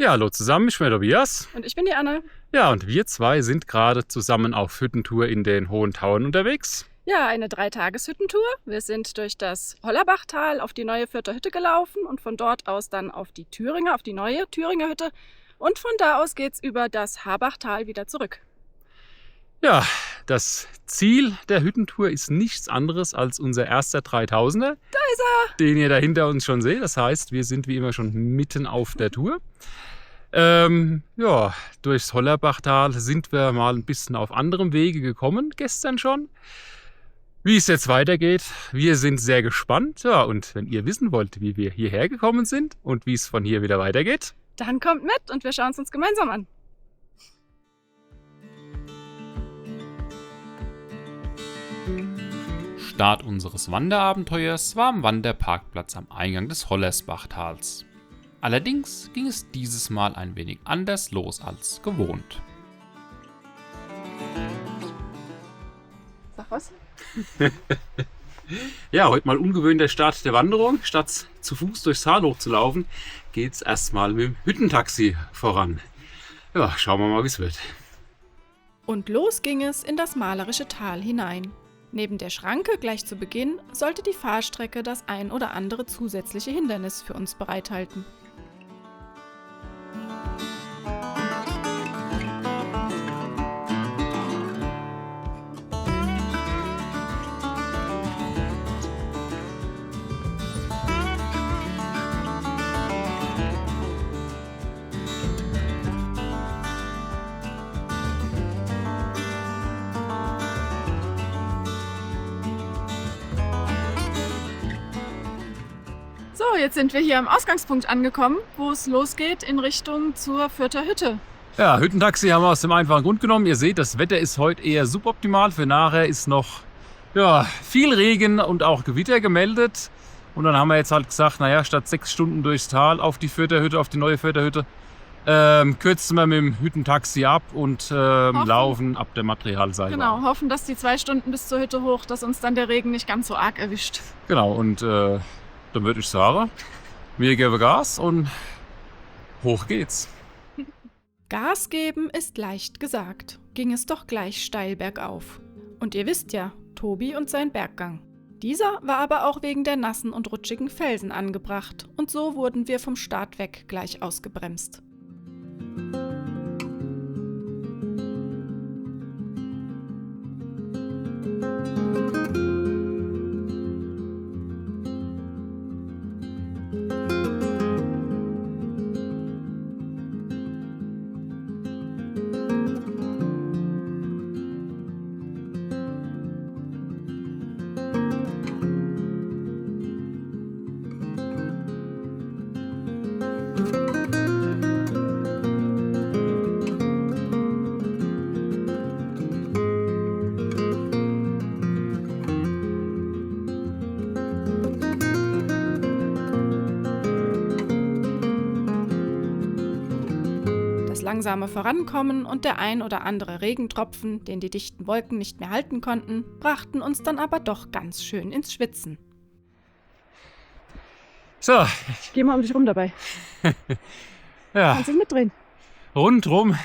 Ja, hallo zusammen, ich bin der Tobias. Und ich bin die Anne. Ja, und wir zwei sind gerade zusammen auf Hüttentour in den Hohen Tauern unterwegs. Ja, eine 3-Tages-Hüttentour. Wir sind durch das Hollerbachtal auf die neue Fürther Hütte gelaufen und von dort aus dann auf die neue Thüringer Hütte. Und von da aus geht's über das Habachtal wieder zurück. Ja, das Ziel der Hüttentour ist nichts anderes als unser erster 3000er. Da ist er! Den ihr da hinter uns schon seht. Das heißt, wir sind wie immer schon mitten auf der Tour. Ja, durchs Hollerbachtal sind wir mal ein bisschen auf anderem Wege gekommen, gestern schon. Wie es jetzt weitergeht, wir sind sehr gespannt. Ja, und wenn ihr wissen wollt, wie wir hierher gekommen sind und wie es von hier wieder weitergeht, Dann kommt mit und wir schauen es uns gemeinsam an. Start unseres Wanderabenteuers war am Wanderparkplatz am Eingang des Hollersbachtals. Allerdings ging es dieses Mal ein wenig anders los als gewohnt. Sag was? ja, heute mal ungewöhnter Start der Wanderung. Statt zu Fuß durchs Tal hochzulaufen, geht es erstmal mit dem Hüttentaxi voran. Ja, schauen wir mal, wie es wird. Und los ging es in das malerische Tal hinein. Neben der Schranke gleich zu Beginn sollte die Fahrstrecke das ein oder andere zusätzliche Hindernis für uns bereithalten. So, jetzt sind wir hier am Ausgangspunkt angekommen, wo es losgeht in Richtung zur Fürther Hütte. Ja, Hüttentaxi haben wir aus dem einfachen Grund genommen. Ihr seht, das Wetter ist heute eher suboptimal. Für nachher ist noch viel Regen und auch Gewitter gemeldet. Und dann haben wir jetzt halt gesagt, naja, statt 6 Stunden durchs Tal auf die Fürther Hütte, auf die neue Fürther Hütte, kürzen wir mit dem Hüttentaxi ab und laufen ab der Materialseilbahn. Genau, hoffen, dass die 2 Stunden bis zur Hütte hoch, dass uns dann der Regen nicht ganz so arg erwischt. Genau, und dann würde ich sagen, wir geben Gas und hoch geht's. Gas geben ist leicht gesagt, ging es doch gleich steil bergauf. Und ihr wisst ja, Tobi und sein Berggang. Dieser war aber auch wegen der nassen und rutschigen Felsen angebracht und so wurden wir vom Start weg gleich ausgebremst. Das langsame Vorankommen und der ein oder andere Regentropfen, den die dichten Wolken nicht mehr halten konnten, brachten uns dann aber doch ganz schön ins Schwitzen. So, Ich gehe mal um dich rum dabei. ja, Kannst du mitdrehen? rundrum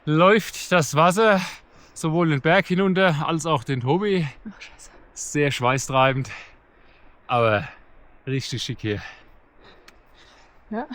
läuft das Wasser sowohl den Berg hinunter als auch den Tobi. Ach, scheiße. Sehr schweißtreibend, aber richtig schick hier. Ja.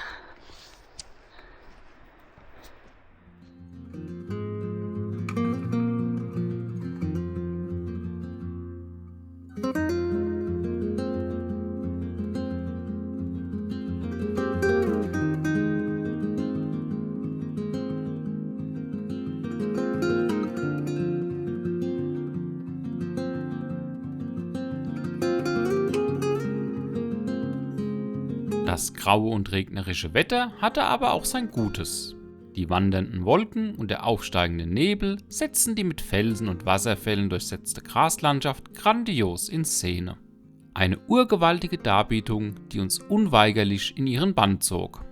Das graue und regnerische Wetter hatte aber auch sein Gutes. Die wandernden Wolken und der aufsteigende Nebel setzten die mit Felsen und Wasserfällen durchsetzte Graslandschaft grandios in Szene. Eine urgewaltige Darbietung, die uns unweigerlich in ihren Bann zog.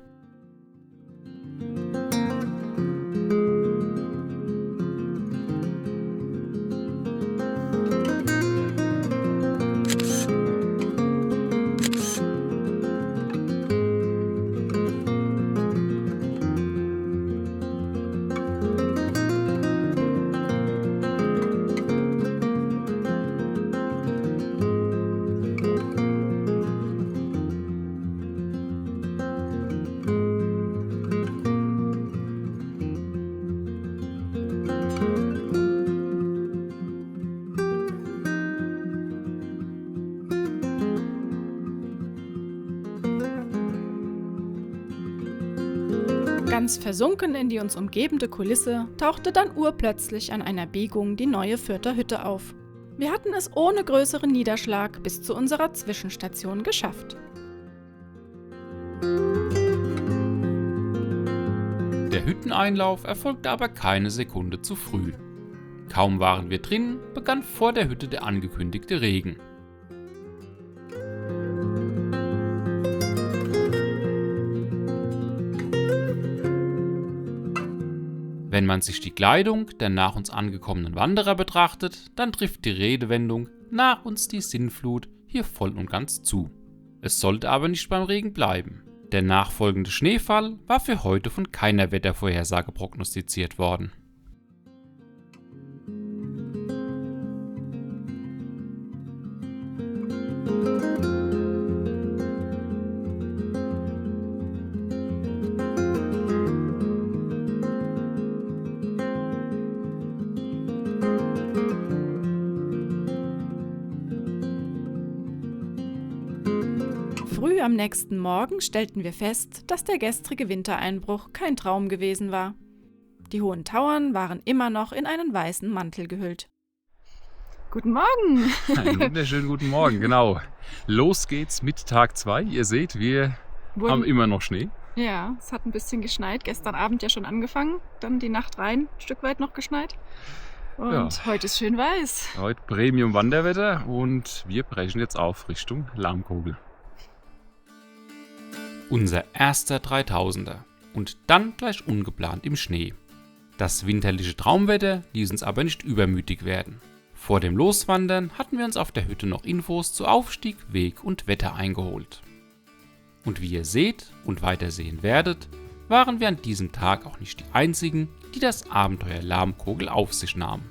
Ganz versunken in die uns umgebende Kulisse tauchte dann urplötzlich an einer Biegung die neue Fürther Hütte auf. Wir hatten es ohne größeren Niederschlag bis zu unserer Zwischenstation geschafft. Der Hütteneinlauf erfolgte aber keine Sekunde zu früh. Kaum waren wir drinnen, begann vor der Hütte der angekündigte Regen. Wenn man sich die Kleidung der nach uns angekommenen Wanderer betrachtet, dann trifft die Redewendung „nach uns die Sintflut" hier voll und ganz zu. Es sollte aber nicht beim Regen bleiben. Der nachfolgende Schneefall war für heute von keiner Wettervorhersage prognostiziert worden. Früh am nächsten Morgen stellten wir fest, dass der gestrige Wintereinbruch kein Traum gewesen war. Die hohen Tauern waren immer noch in einen weißen Mantel gehüllt. Guten Morgen! Einen wunderschönen guten Morgen, genau. Los geht's mit Tag 2. Ihr seht, wir haben immer noch Schnee. Ja, es hat ein bisschen geschneit. Gestern Abend ja schon angefangen, dann die Nacht rein, ein Stück weit noch geschneit. Und heute ist schön weiß. Heute Premium-Wanderwetter und wir brechen jetzt auf Richtung Lamkogel. Unser erster 3000er und dann gleich ungeplant im Schnee. Das winterliche Traumwetter ließ uns aber nicht übermütig werden. Vor dem Loswandern hatten wir uns auf der Hütte noch Infos zu Aufstieg, Weg und Wetter eingeholt. Und wie ihr seht und weiter sehen werdet, waren wir an diesem Tag auch nicht die einzigen, die das Abenteuer Lamkogel auf sich nahmen.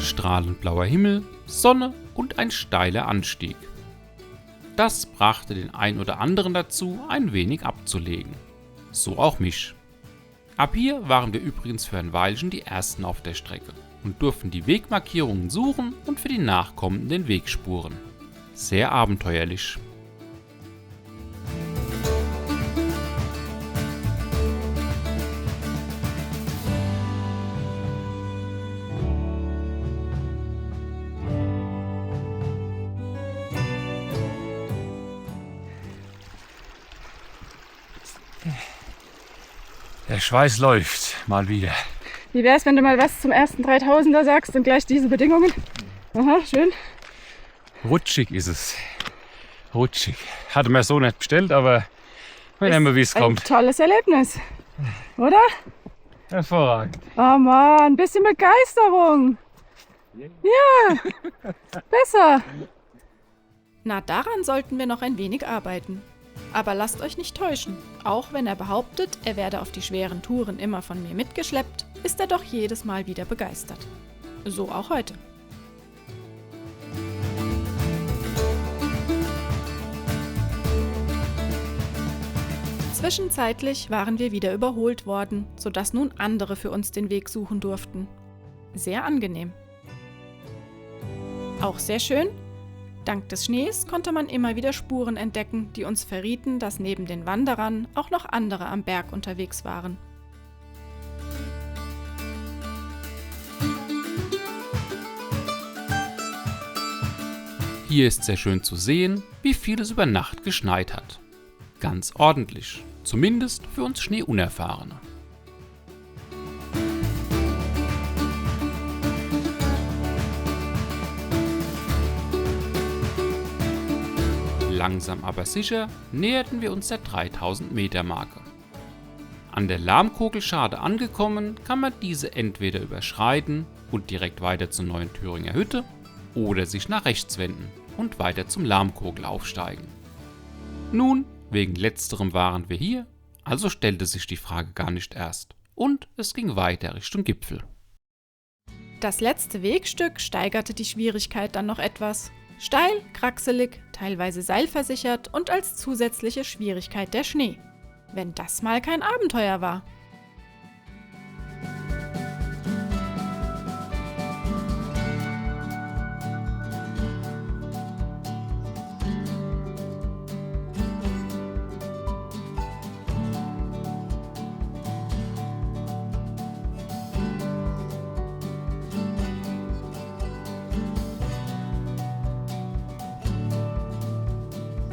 Strahlend blauer Himmel, Sonne und ein steiler Anstieg. Das brachte den ein oder anderen dazu, ein wenig abzulegen. So auch mich. Ab hier waren wir übrigens für ein Weilchen die Ersten auf der Strecke und durften die Wegmarkierungen suchen und für die Nachkommenden den Weg spuren. Sehr abenteuerlich. Der Schweiß läuft mal wieder. Wie wär's, wenn du mal was zum ersten 3000er sagst und gleich diese Bedingungen? Aha, schön. Rutschig ist es. Rutschig. Hatte mir so nicht bestellt, aber wir nehmen, wie es kommt. Ein tolles Erlebnis, oder? Hervorragend. Oh Mann, ein bisschen Begeisterung. Ja, besser. Na, daran sollten wir noch ein wenig arbeiten. Aber lasst euch nicht täuschen. Auch wenn er behauptet, er werde auf die schweren Touren immer von mir mitgeschleppt, ist er doch jedes Mal wieder begeistert. So auch heute. Zwischenzeitlich waren wir wieder überholt worden, sodass nun andere für uns den Weg suchen durften. Sehr angenehm. Auch sehr schön: dank des Schnees konnte man immer wieder Spuren entdecken, die uns verrieten, dass neben den Wanderern auch noch andere am Berg unterwegs waren. Hier ist sehr schön zu sehen, wie viel es über Nacht geschneit hat. Ganz ordentlich, zumindest für uns Schneeunerfahrene. Langsam aber sicher näherten wir uns der 3000 Meter Marke. An der Lamkogelschade angekommen, kann man diese entweder überschreiten und direkt weiter zur neuen Thüringer Hütte oder sich nach rechts wenden und weiter zum Lamkogel aufsteigen. Nun, wegen letzterem waren wir hier, also stellte sich die Frage gar nicht erst und es ging weiter Richtung Gipfel. Das letzte Wegstück steigerte die Schwierigkeit dann noch etwas. Steil, kraxelig, teilweise seilversichert und als zusätzliche Schwierigkeit der Schnee. Wenn das mal kein Abenteuer war.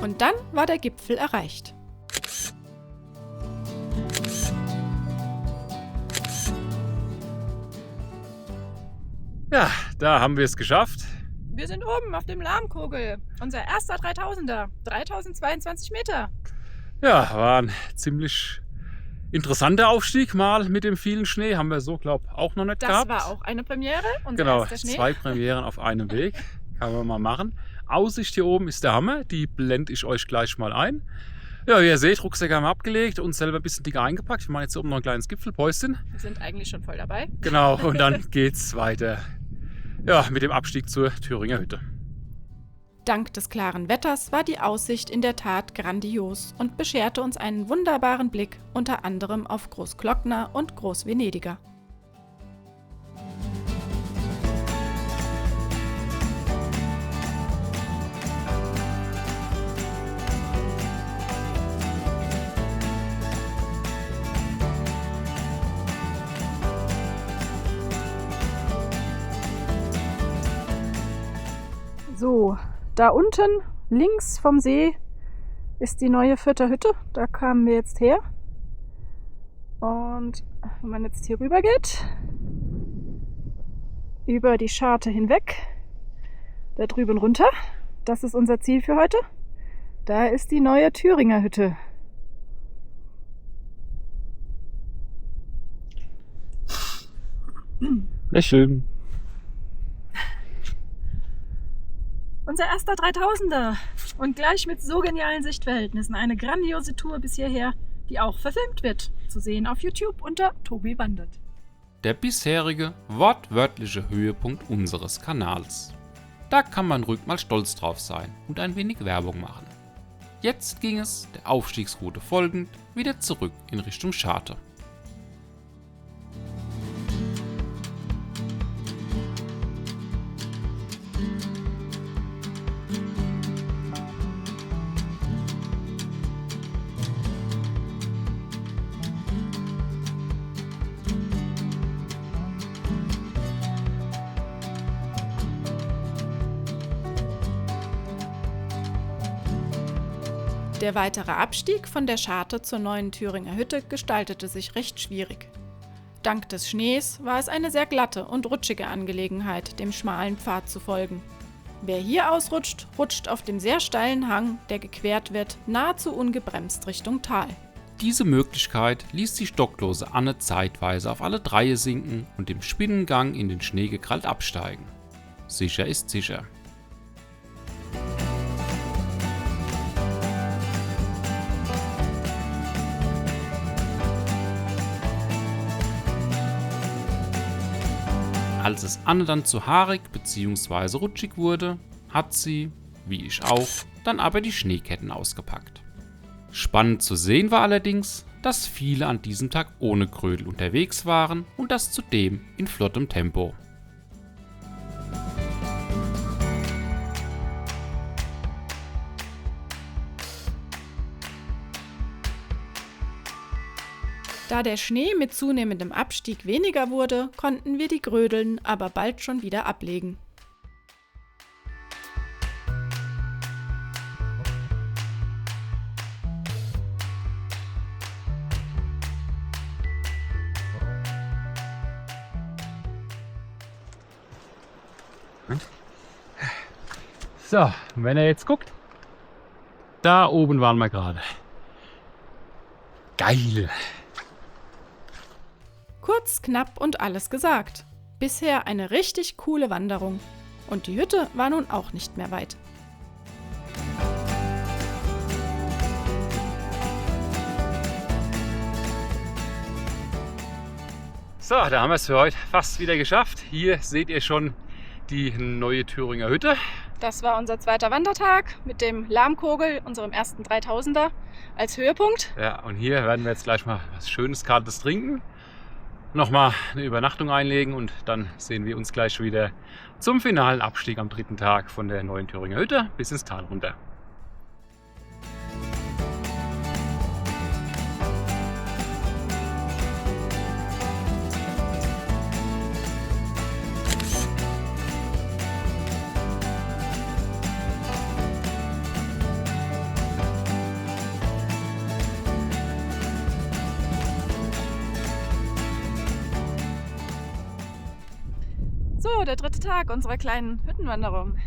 Und dann war der Gipfel erreicht. Ja, da haben wir es geschafft. Wir sind oben auf dem Lahmkogel. Unser erster 3000er. 3022 Meter. Ja, war ein ziemlich interessanter Aufstieg mal mit dem vielen Schnee. Haben wir so, glaube ich, auch noch nicht Das gehabt. war auch eine Premiere. Unser Genau, erster Schnee. 2 Premieren auf einem Weg. Kann man mal machen. Aussicht hier oben ist der Hammer. Die blende ich euch gleich mal ein. Ja, wie ihr seht, Rucksäcke haben wir abgelegt und selber ein bisschen dicker eingepackt. Wir machen jetzt hier oben noch ein kleines Gipfelpäuschen. Wir sind eigentlich schon voll dabei. Genau, und dann geht's weiter. Ja, mit dem Abstieg zur Thüringer Hütte. Dank des klaren Wetters war die Aussicht in der Tat grandios und bescherte uns einen wunderbaren Blick unter anderem auf Großglockner und Großvenediger. So, da unten links vom See ist die neue Fürther Hütte. Da kamen wir jetzt her. Und wenn man jetzt hier rüber geht, über die Scharte hinweg, da drüben runter, das ist unser Ziel für heute. Da ist die neue Thüringer Hütte. Lächeln. Unser erster 3000er und gleich mit so genialen Sichtverhältnissen. Eine grandiose Tour bis hierher, die auch verfilmt wird. Zu sehen auf YouTube unter Tobi wandert. Der bisherige, wortwörtliche Höhepunkt unseres Kanals. Da kann man ruhig mal stolz drauf sein und ein wenig Werbung machen. Jetzt ging es, der Aufstiegsroute folgend, wieder zurück in Richtung Scharte. Der weitere Abstieg von der Scharte zur neuen Thüringer Hütte gestaltete sich recht schwierig. Dank des Schnees war es eine sehr glatte und rutschige Angelegenheit, dem schmalen Pfad zu folgen. Wer hier ausrutscht, rutscht auf dem sehr steilen Hang, der gequert wird, nahezu ungebremst Richtung Tal. Diese Möglichkeit ließ die stocklose Anne zeitweise auf alle Dreie sinken und im Spinnengang in den Schnee gekrallt absteigen. Sicher ist sicher. Als es Anne dann zu haarig bzw. rutschig wurde, hat sie, wie ich auch, dann aber die Schneeketten ausgepackt. Spannend zu sehen war allerdings, dass viele an diesem Tag ohne Krödel unterwegs waren und das zudem in flottem Tempo. Da der Schnee mit zunehmendem Abstieg weniger wurde, konnten wir die Grödeln aber bald schon wieder ablegen. So, wenn ihr jetzt guckt, da oben waren wir gerade. Geil! Kurz, knapp und alles gesagt. Bisher eine richtig coole Wanderung. Und die Hütte war nun auch nicht mehr weit. So, da haben wir es für heute fast wieder geschafft. Hier seht ihr schon die neue Thüringer Hütte. Das war unser zweiter Wandertag mit dem Lahmkogel, unserem ersten 3000er, als Höhepunkt. Ja, und hier werden wir jetzt gleich mal was Schönes, Kaltes trinken. Nochmal eine Übernachtung einlegen und dann sehen wir uns gleich wieder zum finalen Abstieg am 3. Tag von der neuen Thüringer Hütte bis ins Tal runter. So, der 3. Tag unserer kleinen Hüttenwanderung.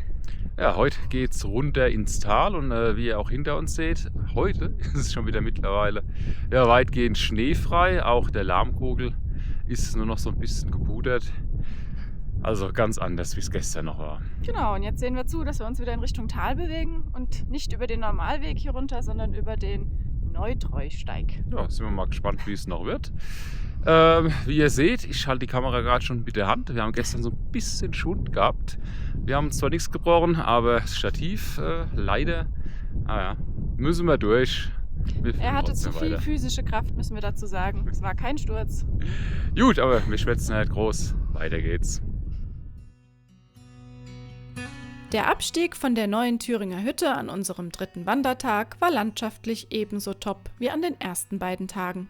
Ja, heute geht's runter ins Tal und wie ihr auch hinter uns seht, heute ist es schon wieder mittlerweile weitgehend schneefrei. Auch der Lahmkogel ist nur noch so ein bisschen gepudert. Also ganz anders, wie es gestern noch war. Genau, und jetzt sehen wir zu, dass wir uns wieder in Richtung Tal bewegen und nicht über den Normalweg hier runter, sondern über den Neutreusteig. Ja, sind wir mal gespannt, wie es noch wird. Wie ihr seht, ich halte die Kamera gerade schon mit der Hand. Wir haben gestern so ein bisschen Schund gehabt. Wir haben zwar nichts gebrochen, aber das Stativ leider, müssen wir durch. Er hatte zu viel physische Kraft, müssen wir dazu sagen. Es war kein Sturz. Gut, aber wir schwätzen nicht groß. Weiter geht's. Der Abstieg von der neuen Thüringer Hütte an unserem 3. Wandertag war landschaftlich ebenso top wie an den ersten beiden Tagen.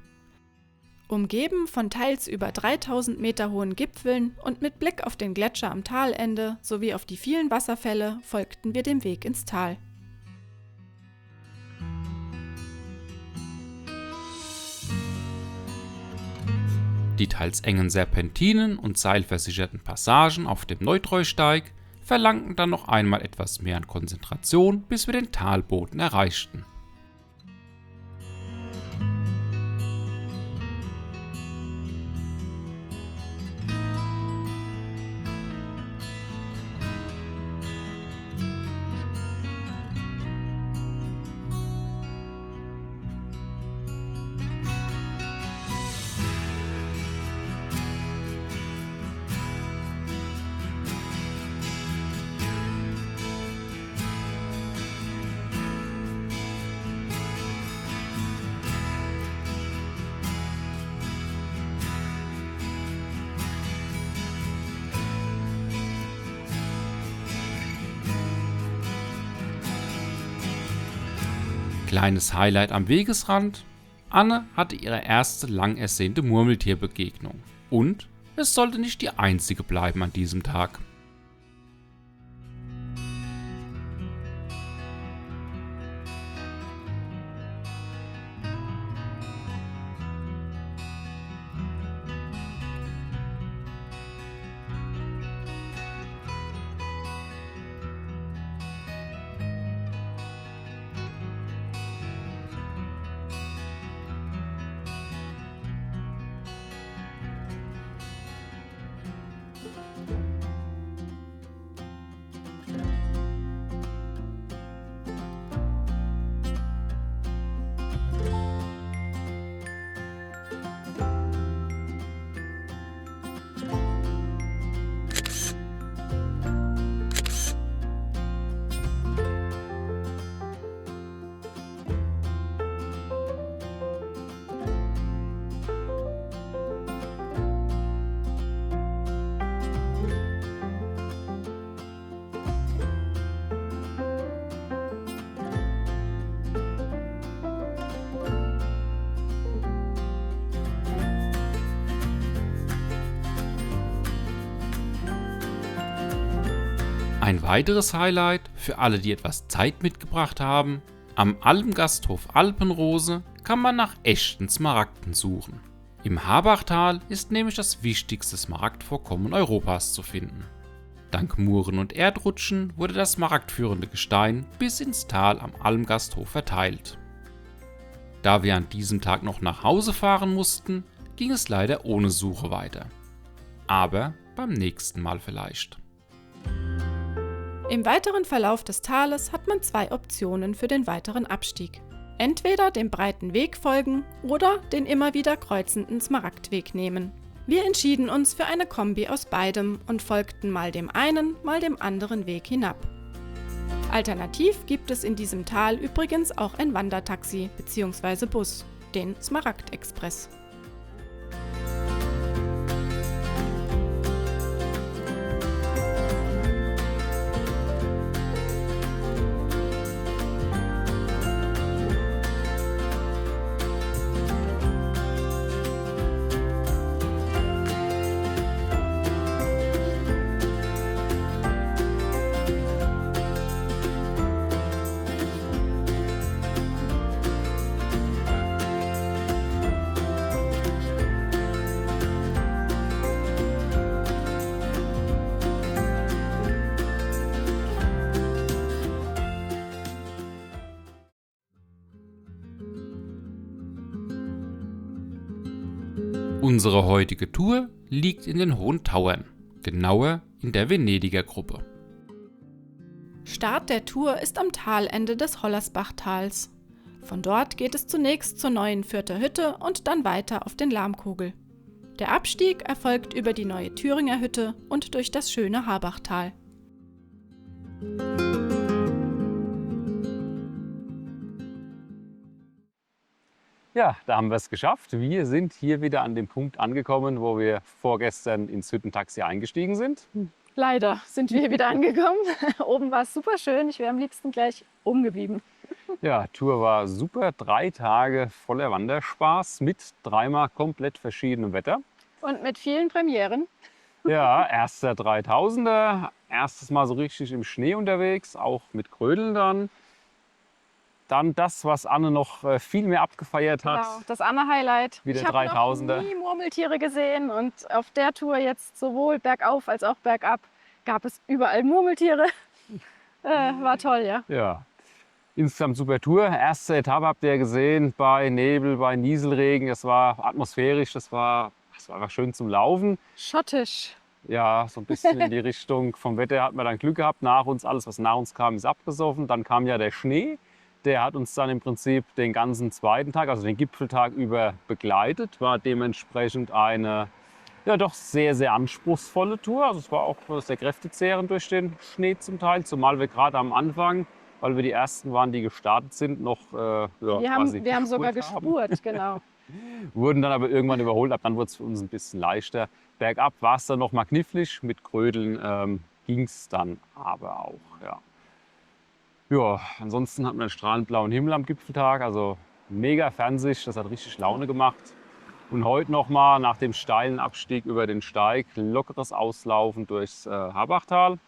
Umgeben von teils über 3000 Meter hohen Gipfeln und mit Blick auf den Gletscher am Talende sowie auf die vielen Wasserfälle folgten wir dem Weg ins Tal. Die teils engen Serpentinen und seilversicherten Passagen auf dem Neutreusteig verlangten dann noch einmal etwas mehr an Konzentration, bis wir den Talboden erreichten. Kleines Highlight am Wegesrand: Anne hatte ihre erste lang ersehnte Murmeltierbegegnung. Und es sollte nicht die einzige bleiben an diesem Tag. Ein weiteres Highlight für alle, die etwas Zeit mitgebracht haben: Am Almgasthof Alpenrose kann man nach echten Smaragden suchen. Im Habachtal ist nämlich das wichtigste Smaragdvorkommen Europas zu finden. Dank Muren und Erdrutschen wurde das smaragdführende Gestein bis ins Tal am Almgasthof verteilt. Da wir an diesem Tag noch nach Hause fahren mussten, ging es leider ohne Suche weiter. Aber beim nächsten Mal vielleicht. Im weiteren Verlauf des Tales hat man 2 Optionen für den weiteren Abstieg. Entweder dem breiten Weg folgen oder den immer wieder kreuzenden Smaragdweg nehmen. Wir entschieden uns für eine Kombi aus beidem und folgten mal dem einen, mal dem anderen Weg hinab. Alternativ gibt es in diesem Tal übrigens auch ein Wandertaxi bzw. Bus, den Smaragd-Express. Unsere heutige Tour liegt in den Hohen Tauern, genauer in der Venediger Gruppe. Start der Tour ist am Talende des Hollersbachtals. Von dort geht es zunächst zur neuen Fürther Hütte und dann weiter auf den Lahmkogel. Der Abstieg erfolgt über die neue Thüringer Hütte und durch das schöne Habachtal. Ja, da haben wir es geschafft. Wir sind hier wieder an dem Punkt angekommen, wo wir vorgestern ins Hüttentaxi eingestiegen sind. Leider sind wir hier wieder angekommen. Oben war es super schön. Ich wäre am liebsten gleich oben geblieben. Ja, Tour war super. 3 Tage voller Wanderspaß mit 3-mal komplett verschiedenem Wetter. Und mit vielen Premieren. Ja, erster 3000er, erstes Mal so richtig im Schnee unterwegs, auch mit Krödeln dann. Dann das, was Anne noch viel mehr abgefeiert hat. Genau, das Anne-Highlight. Wieder Ich habe 3000er. noch nie Murmeltiere gesehen und auf der Tour jetzt sowohl bergauf als auch bergab gab es überall Murmeltiere. War toll, ja. Ja, insgesamt super Tour. Erste Etappe habt ihr gesehen bei Nebel, bei Nieselregen. Das war atmosphärisch, das war einfach schön zum Laufen. Schottisch. Ja, so ein bisschen in die Richtung vom Wetter hat man dann Glück gehabt. Nach uns, alles was nach uns kam, ist abgesoffen. Dann kam ja der Schnee. Der hat uns dann im Prinzip den ganzen zweiten Tag, also den Gipfeltag über begleitet. War dementsprechend eine ja, doch sehr, sehr anspruchsvolle Tour. Also es war auch sehr kräftezehrend durch den Schnee zum Teil. Zumal wir gerade am Anfang, weil wir die Ersten waren, die gestartet sind, noch Wir haben sogar gespurt, genau. Wurden dann aber irgendwann überholt. Ab dann wurde es für uns ein bisschen leichter. Bergab war es dann noch mal knifflig. Mit Krödeln ging es dann aber auch, ja. Ja, ansonsten hatten wir einen strahlend blauen Himmel am Gipfeltag, also mega Fernsicht, das hat richtig Laune gemacht. Und heute nochmal nach dem steilen Abstieg über den Steig lockeres Auslaufen durchs Habachtal.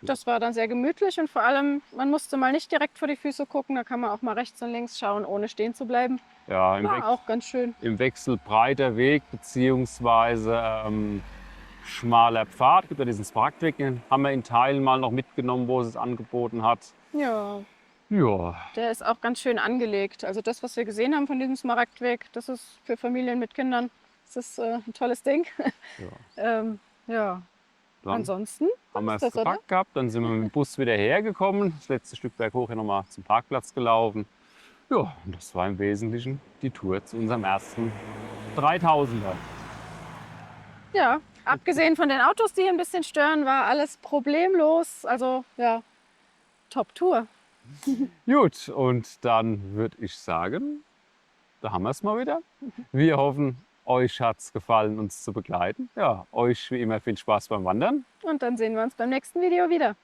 Das war dann sehr gemütlich und vor allem, man musste mal nicht direkt vor die Füße gucken, da kann man auch mal rechts und links schauen, ohne stehen zu bleiben. Ja, War auch ganz schön. im Wechsel breiter Weg beziehungsweise schmaler Pfad. Es gibt ja diesen Smaragdweg, den haben wir in Teilen mal noch mitgenommen, wo es es angeboten hat. Ja, Ja, der ist auch ganz schön angelegt. Also das, was wir gesehen haben von diesem Smaragdweg, das ist für Familien mit Kindern, das ist ein tolles Ding. Ja. dann Ansonsten haben wir war's es das, oder? gepackt gehabt, dann sind wir mit dem Bus wieder hergekommen, das letzte Stück berghoch hier nochmal zum Parkplatz gelaufen. Ja, und das war im Wesentlichen die Tour zu unserem ersten 3000er. Ja, abgesehen von den Autos, die hier ein bisschen stören, war alles problemlos. Also ja, Top-Tour. Gut, und dann würde ich sagen, da haben wir es mal wieder. Wir hoffen, euch hat es gefallen, uns zu begleiten. Ja, euch wie immer viel Spaß beim Wandern. Und dann sehen wir uns beim nächsten Video wieder.